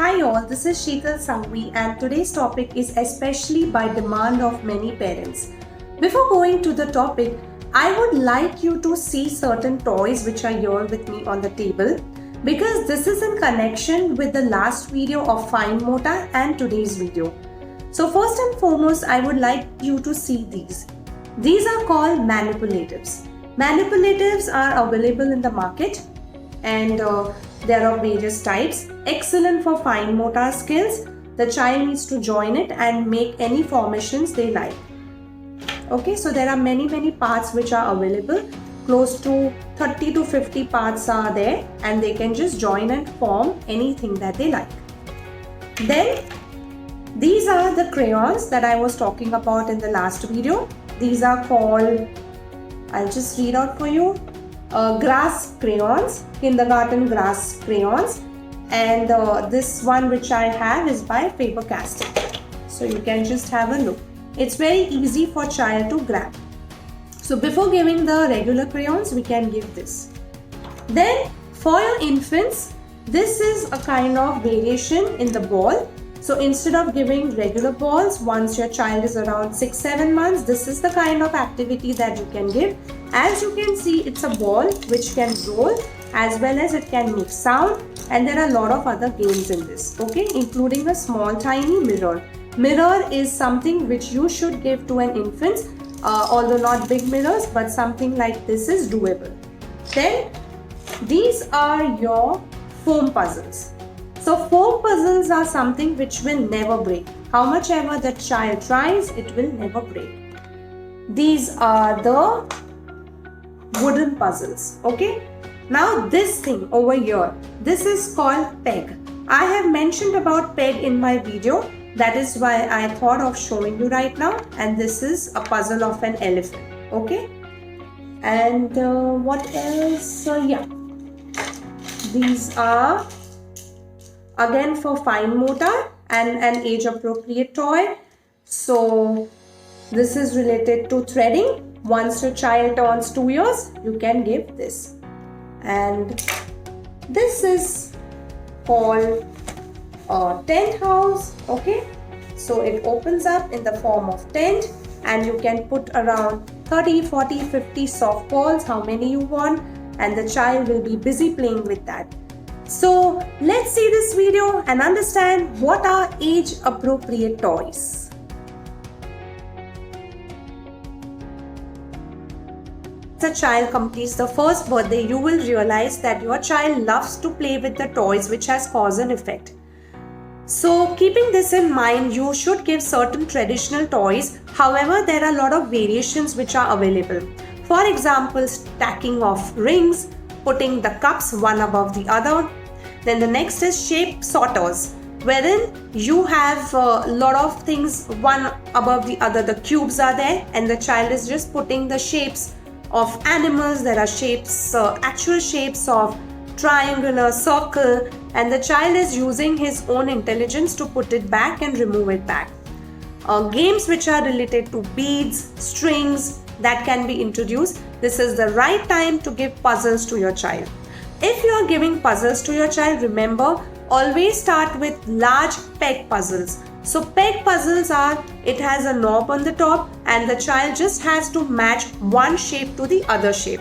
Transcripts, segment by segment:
Hi all, this is Sheetal Sangvi and today's topic is especially by demand of many parents. Before going to the topic, I would like you to see certain toys which are here with me on the table because this is in connection with the last video of fine motor and today's video. So first and foremost, I would like you to see these. These are called manipulatives. Manipulatives are available in the market and there are various types. Excellent for fine motor skills. The child needs to join it and make any formations they like. Okay, so there are many parts which are available. Close to 30 to 50 parts are there and they can just join and form anything that they like. Then these are the crayons that I was talking about in the last video. These are called, I'll just read out for you, grass crayons, kindergarten grass crayons, and this one which I have is by Faber-Castell. So you can just have a look. It's very easy for child to grab. So before giving the regular crayons, we can give this. Then for your infants, this is a kind of variation in the ball. So instead of giving regular balls, once your child is around 6-7 months, this is the kind of activity that you can give. As you can see, it's a ball which can roll as well as it can make sound, and there are a lot of other games in this, okay, including a small tiny mirror. Mirror is something which you should give to an infant, although not big mirrors, but something like this is doable. Then these are your foam puzzles. So foam puzzles are something which will never break. How much ever the child tries, it will never break. These are the wooden puzzles, okay? Now this thing over here, this is called peg. I have mentioned about peg in my video. That is why I thought of showing you right now. And this is a puzzle of an elephant, okay? And what else? Yeah, these are again for fine motor and an age appropriate toy. So this is related to threading. Once your child turns 2 years, you can give this. And this is called a tent house, okay? So it opens up in the form of tent and you can put around 30, 40, 50 soft balls, how many you want, and the child will be busy playing with that. So let's see this video and understand what are age appropriate toys. As a child completes the first birthday, you will realize that your child loves to play with the toys which has cause and effect. So keeping this in mind, you should give certain traditional toys. However, there are a lot of variations which are available. For example, stacking of rings, putting the cups one above the other. Then the next is shape sorters, wherein you have a lot of things one above the other. The cubes are there and the child is just putting the shapes of animals. There are shapes, actual shapes of triangular, circle, and the child is using his own intelligence to put it back and remove it back. Games which are related to beads, strings, that can be introduced. This is the right time to give puzzles to your child. If you are giving puzzles to your child, remember, always start with large peg puzzles. So peg puzzles are, it has a knob on the top and the child just has to match one shape to the other shape.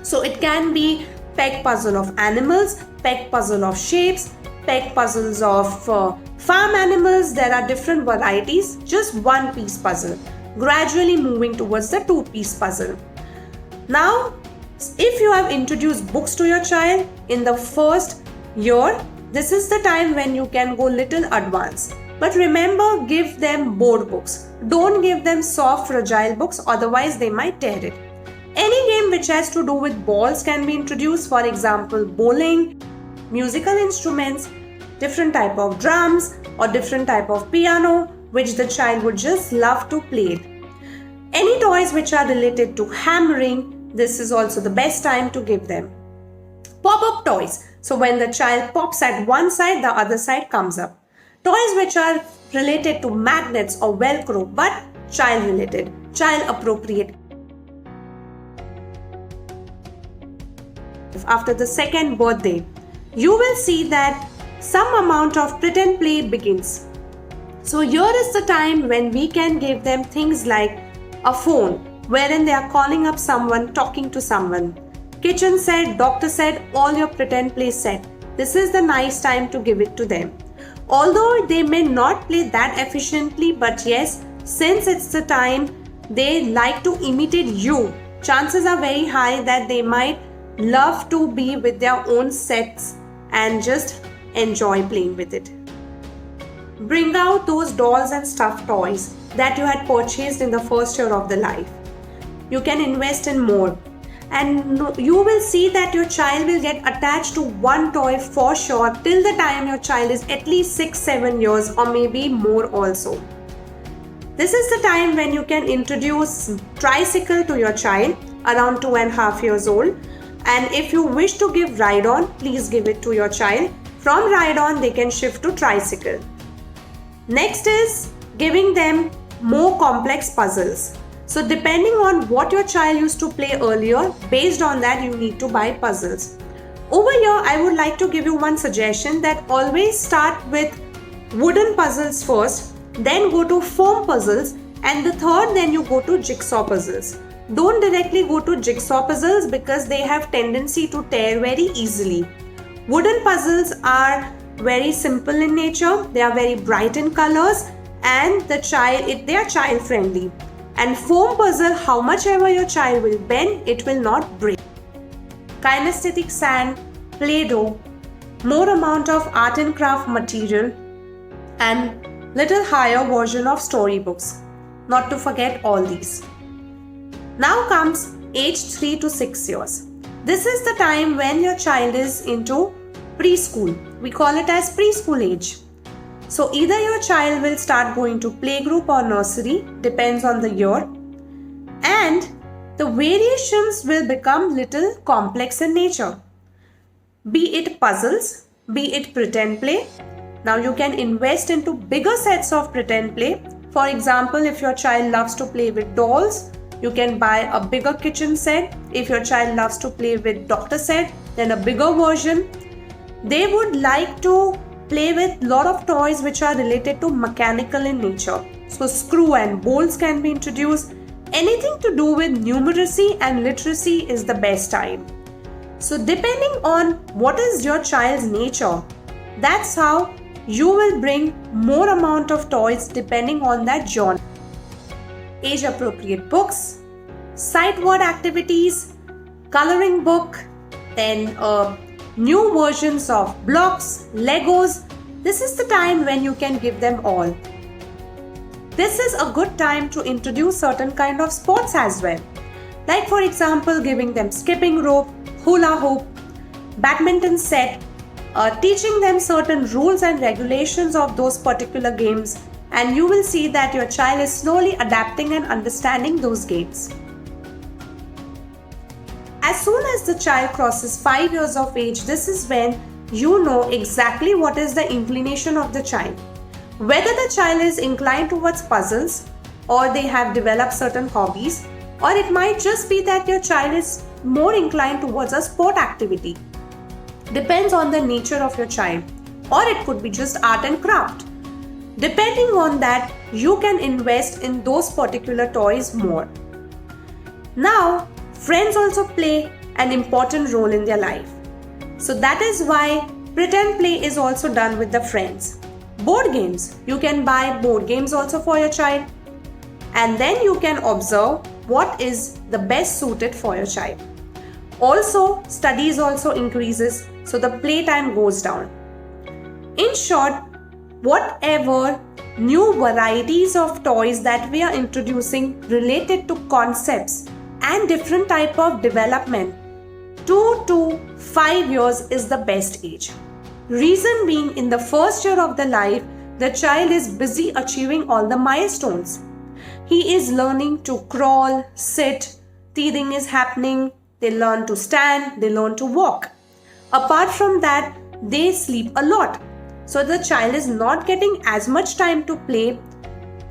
So it can be peg puzzle of animals, peg puzzle of shapes, peg puzzles of farm animals. There are different varieties, just one piece puzzle. Gradually moving towards the 2-piece puzzle. Now, if you have introduced books to your child in the first year, this is the time when you can go little advanced. But remember, give them board books. Don't give them soft, fragile books, otherwise they might tear it. Any game which has to do with balls can be introduced, for example, bowling, musical instruments, different type of drums or different type of piano, which the child would just love to play. Any toys which are related to hammering, this is also the best time to give them. Pop-up toys. So when the child pops at one side, the other side comes up. Toys which are related to magnets or Velcro but child related, child appropriate. After the second birthday, you will see that some amount of pretend play begins. So here is the time when we can give them things like a phone, wherein they are calling up someone, talking to someone. Kitchen set, doctor set, all your pretend play set. This is the nice time to give it to them. Although they may not play that efficiently, but yes, since it's the time they like to imitate you, chances are very high that they might love to be with their own sets and just enjoy playing with it. Bring out those dolls and stuffed toys that you had purchased in the first year of the life. You can invest in more, and you will see that your child will get attached to one toy for sure till the time your child is at least 6-7 years or maybe more also. This is the time when you can introduce tricycle to your child around 2.5 years old, and if you wish to give ride-on, please give it to your child. From ride-on they can shift to tricycle. Next is giving them more complex puzzles. So depending on what your child used to play earlier, based on that you need to buy puzzles. Over here I would like to give you one suggestion that always start with wooden puzzles first, then go to foam puzzles, and the third then you go to jigsaw puzzles. Don't directly go to jigsaw puzzles because they have tendency to tear very easily. Wooden puzzles are very simple in nature, they are very bright in colors, and they are child friendly. And foam puzzle, how much ever your child will bend, it will not break. Kinesthetic sand, Play-Doh, more amount of art and craft material, and little higher version of storybooks. Not to forget all these. Now comes age 3 to 6 years. This is the time when your child is into preschool. We call it as preschool age. So either your child will start going to playgroup or nursery, depends on the year, and the variations will become little complex in nature. Be it puzzles, be it pretend play. Now you can invest into bigger sets of pretend play. For example, if your child loves to play with dolls, you can buy a bigger kitchen set. If your child loves to play with doctor set, then a bigger version. They would like to play with lot of toys which are related to mechanical in nature. So screw and bolts can be introduced. Anything to do with numeracy and literacy is the best time. So depending on what is your child's nature, that's how you will bring more amount of toys depending on that genre. Age appropriate books, sight word activities, coloring book, then new versions of blocks, Legos. This is the time when you can give them all. This is a good time to introduce certain kind of sports as well. Like for example, giving them skipping rope, hula hoop, badminton set, teaching them certain rules and regulations of those particular games, and you will see that your child is slowly adapting and understanding those games. As soon as the child crosses 5 years of age, this is when you know exactly what is the inclination of the child. Whether the child is inclined towards puzzles, or they have developed certain hobbies, or it might just be that your child is more inclined towards a sport activity. Depends on the nature of your child, or it could be just art and craft. Depending on that, you can invest in those particular toys more. Now, friends also play an important role in their life. So that is why pretend play is also done with the friends. Board games, you can buy board games also for your child, and then you can observe what is the best suited for your child. Also, studies also increases, so the playtime goes down. In short, whatever new varieties of toys that we are introducing related to concepts and different type of development, 2 to 5 years is the best age. Reason being, in the first year of the life, the child is busy achieving all the milestones. He is learning to crawl, sit, teething is happening, they learn to stand, they learn to walk. Apart from that, they sleep a lot. So the child is not getting as much time to play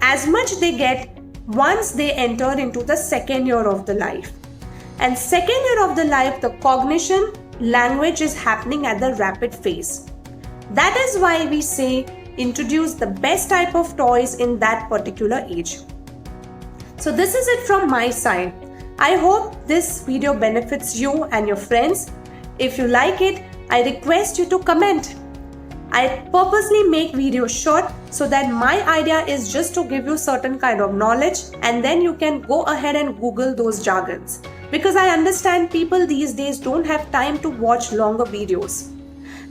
as much they get once they enter into the second year of the life. And second year of the life, the cognition, language is happening at the rapid phase. That is why we say introduce the best type of toys in that particular age. So this is it from my side. I hope this video benefits you and your friends. If you like it, I request you to comment. I purposely make videos short so that my idea is just to give you certain kind of knowledge and then you can go ahead and Google those jargons. Because I understand people these days don't have time to watch longer videos.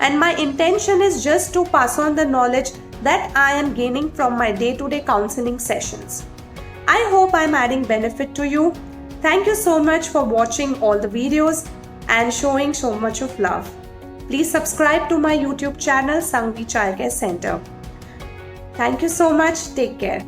And my intention is just to pass on the knowledge that I am gaining from my day-to-day counseling sessions. I hope I'm adding benefit to you. Thank you so much for watching all the videos and showing so much of love. Please subscribe to my YouTube channel Sangvi Childcare Center. Thank you so much. Take care.